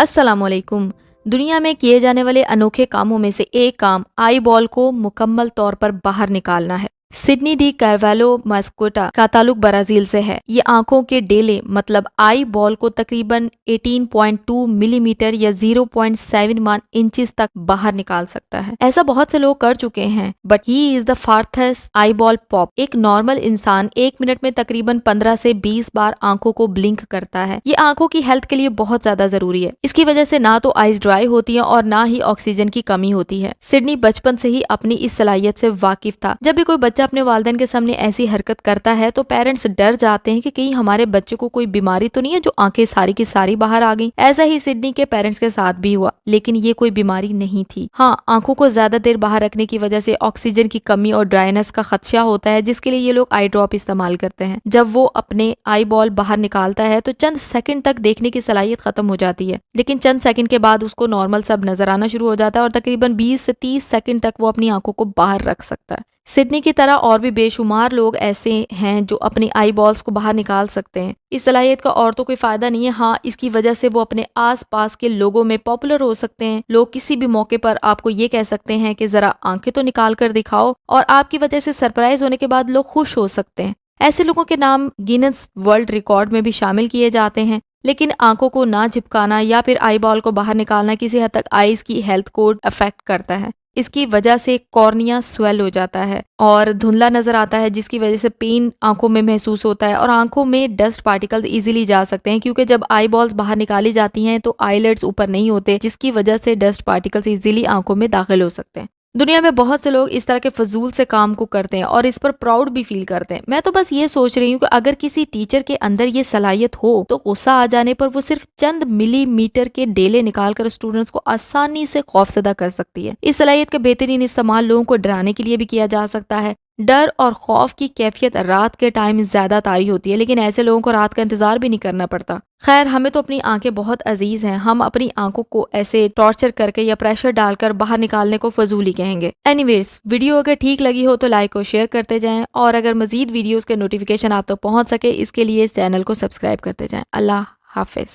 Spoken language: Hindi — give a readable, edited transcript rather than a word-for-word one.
अस्सलामुअलैकुम। दुनिया में किए जाने वाले अनोखे कामों में से एक काम आई बॉल को मुकम्मल तौर पर बाहर निकालना है। सिडनी डी कार्वालो मास्कोटा का ताल्लुक ब्राजील से है। ये आंखों के डेले मतलब आई बॉल को तकरीबन 18.2 मिलीमीटर या 0.71 इंचेस तक बाहर निकाल सकता है। ऐसा बहुत से लोग कर चुके हैं, but he is the farthest eye ball pop. एक नॉर्मल इंसान 1 मिनट में तकरीबन 15 से 20 बार आंखों को ब्लिंक करता है। ये आंखों की हेल्थ के लिए बहुत ज्यादा जरूरी है। इसकी वजह से ना तो आईज ड्राई होती है और ना ही ऑक्सीजन की कमी होती है। सिडनी बचपन से ही अपनी इस सलाहियत से वाकिफ था। जब भी कोई बच्चा अपने वालिदैन के सामने ऐसी हरकत करता है तो पेरेंट्स डर जाते हैं कि कहीं हमारे बच्चे को कोई बीमारी तो नहीं है जो आंखें सारी की सारी बाहर आ गई। ऐसा ही सिडनी के पेरेंट्स के साथ भी हुआ, लेकिन ये कोई बीमारी नहीं थी। हाँ, आंखों को ज्यादा देर बाहर रखने की वजह से ऑक्सीजन की कमी और ड्राइनेस का खदशा होता है, जिसके लिए ये लोग आई ड्रॉप इस्तेमाल करते हैं। जब वो अपने आई बॉल बाहर निकालता है तो चंद सेकंड तक देखने की सलाहियत खत्म हो जाती है, लेकिन चंद सेकंड के बाद उसको नॉर्मल सब नजर आना शुरू हो जाता है और तकरीबन 20 से 30 सेकंड तक वो अपनी आंखों को बाहर रख सकता है। सिडनी की तरह और भी बेशुमार लोग ऐसे हैं जो अपनी आई बॉल्स को बाहर निकाल सकते हैं। इस सलाहियत का और तो कोई फायदा नहीं है। हाँ, इसकी वजह से वो अपने आसपास के लोगों में पॉपुलर हो सकते हैं। लोग किसी भी मौके पर आपको ये कह सकते हैं कि जरा आंखें तो निकाल कर दिखाओ, और आपकी वजह से सरप्राइज होने के बाद लोग खुश हो सकते हैं। ऐसे लोगों के नाम गिनेस वर्ल्ड रिकॉर्ड में भी शामिल किए जाते हैं। लेकिन आंखों को ना झिपकाना या फिर आई बॉल को बाहर निकालना किसी हद तक आईज की हेल्थ को अफेक्ट करता है। इसकी वजह से कॉर्निया स्वेल हो जाता है और धुंधला नजर आता है, जिसकी वजह से पेन आंखों में महसूस होता है और आंखों में डस्ट पार्टिकल्स इजीली जा सकते हैं, क्योंकि जब आई बॉल्स बाहर निकाली जाती हैं तो आईलिड्स ऊपर नहीं होते, जिसकी वजह से डस्ट पार्टिकल्स इजीली आंखों में दाखिल हो सकते हैं। दुनिया में बहुत से लोग इस तरह के फजूल से काम को करते हैं और इस पर प्राउड भी फील करते हैं। मैं तो बस ये सोच रही हूँ कि अगर किसी टीचर के अंदर ये सलाहियत हो तो गुस्सा आ जाने पर वो सिर्फ चंद मिलीमीटर के डेले निकालकर स्टूडेंट्स को आसानी से खौफजदा कर सकती है। इस सलाहियत का बेहतरीन इस्तेमाल लोगों को डराने के लिए भी किया जा सकता है। डर और खौफ की कैफियत रात के टाइम ज्यादा तारी होती है, लेकिन ऐसे लोगों को रात का इंतजार भी नहीं करना पड़ता। खैर, हमें तो अपनी आंखें बहुत अजीज हैं। हम अपनी आंखों को ऐसे टॉर्चर करके या प्रेशर डालकर बाहर निकालने को फजूल ही कहेंगे। एनीवेज, वीडियो अगर ठीक लगी हो तो लाइक और शेयर करते जाएं, और अगर मजीद वीडियोस के नोटिफिकेशन आप तक पहुंच सके इसके लिए इस चैनल को सब्सक्राइब करते जाएं। अल्लाह हाफिज।